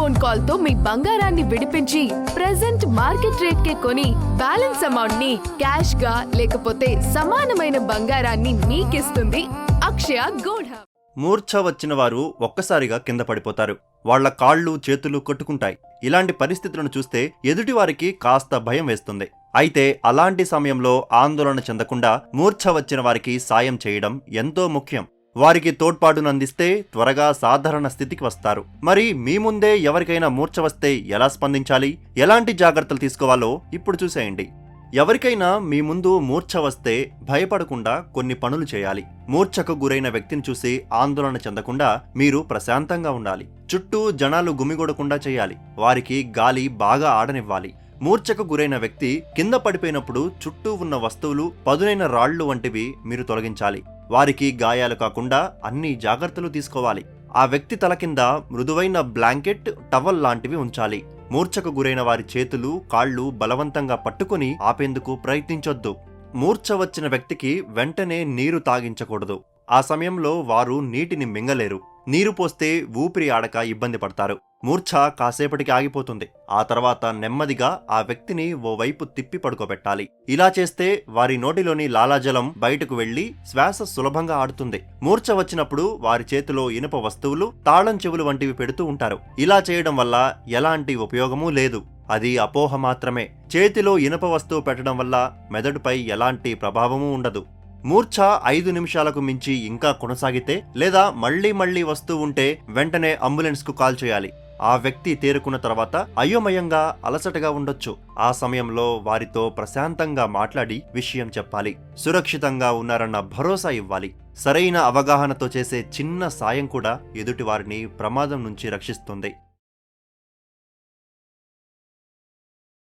Phone call తో మీ బంగారాన్ని విడిపించి ప్రెజెంట్ మార్కెట్ రేట్ కే కొని బ్యాలెన్స్ అమౌంట్ ని క్యాష్ గా లేకపోతే సమానమైన బంగారాన్ని మీకిస్తుంది అక్షయ గోల్డ్ హబ్. మూర్ఛ వచ్చిన వారు ఒక్కసారిగా కింద పడిపోతారు. వాళ్ల కాళ్ళు చేతులు కొట్టుకుంటాయి. ఇలాంటి పరిస్థితులను చూస్తే ఎదుటివారికి కాస్త భయం వేస్తుంది. అయితే అలాంటి సమయంలో ఆందోళన చెందకుండా మూర్ఛ వచ్చిన వారికి సాయం చేయడం ఎంతో ముఖ్యం. వారికి తోడ్పాటును అందిస్తే త్వరగా సాధారణ స్థితికి వస్తారు. మరి మీ ముందే ఎవరికైనా మూర్ఛ వస్తే ఎలా స్పందించాలి, ఎలాంటి జాగ్రత్తలు తీసుకోవాలో ఇప్పుడు చూసేయండి. ఎవరికైనా మీ ముందు మూర్ఛ వస్తే భయపడకుండా కొన్ని పనులు చేయాలి. మూర్ఛకు గురైన వ్యక్తిని చూసి ఆందోళన చెందకుండా మీరు ప్రశాంతంగా ఉండాలి. చుట్టూ జనాలు గుమిగూడకుండా చేయాలి. వారికి గాలి బాగా ఆడనివ్వాలి. మూర్ఛకు గురైన వ్యక్తి కింద పడిపోయినప్పుడు చుట్టూ ఉన్న వస్తువులు, పదునైన రాళ్లు వంటివి మీరు తొలగించాలి. వారికి గాయాలు కాకుండా అన్ని జాగ్రత్తలు తీసుకోవాలి. ఆ వ్యక్తి తల కింద మృదువైన బ్లాంకెట్, టవల్ లాంటివి ఉంచాలి. మూర్ఛకు గురైన వారి చేతులు, కాళ్ళు బలవంతంగా పట్టుకుని ఆపేందుకు ప్రయత్నించొద్దు. మూర్ఛ వచ్చిన వ్యక్తికి వెంటనే నీరు తాగించకూడదు. ఆ సమయంలో వారు నీటిని మింగలేరు. నీరు పోస్తే ఊపిరి ఆడక ఇబ్బంది పడతారు. మూర్ఛ కాసేపటికి ఆగిపోతుంది. ఆ తర్వాత నెమ్మదిగా ఆ వ్యక్తిని ఓ వైపు తిప్పి పడుకోబెట్టాలి. ఇలా చేస్తే వారి నోటిలోని లాలాజలం బయటకు వెళ్లి శ్వాస సులభంగా ఆడుతుంది. మూర్ఛ వచ్చినప్పుడు వారి చేతిలో ఇనుప వస్తువులు, తాళం చెవులు వంటివి పెడుతూ ఉంటారు. ఇలా చేయడం వల్ల ఎలాంటి ఉపయోగమూ లేదు. అది అపోహ మాత్రమే. చేతిలో ఇనుప వస్తువు పెట్టడం వల్ల మెదడుపై ఎలాంటి ప్రభావమూ ఉండదు. మూర్ఛ 5 నిమిషాలకు మించి ఇంకా కొనసాగితే లేదా మళ్లీ వస్తూ ఉంటే వెంటనే అంబులెన్స్ కు కాల్ చేయాలి. ఆ వ్యక్తి తేరుకున్న తర్వాత అయోమయంగా, అలసటగా ఉండొచ్చు. ఆ సమయంలో వారితో ప్రశాంతంగా మాట్లాడి విషయం చెప్పాలి. సురక్షితంగా ఉన్నారన్న భరోసా ఇవ్వాలి. సరైన అవగాహనతో చేసే చిన్న సాయం కూడా ఎదుటి వారిని ప్రమాదం నుంచి రక్షిస్తుంది.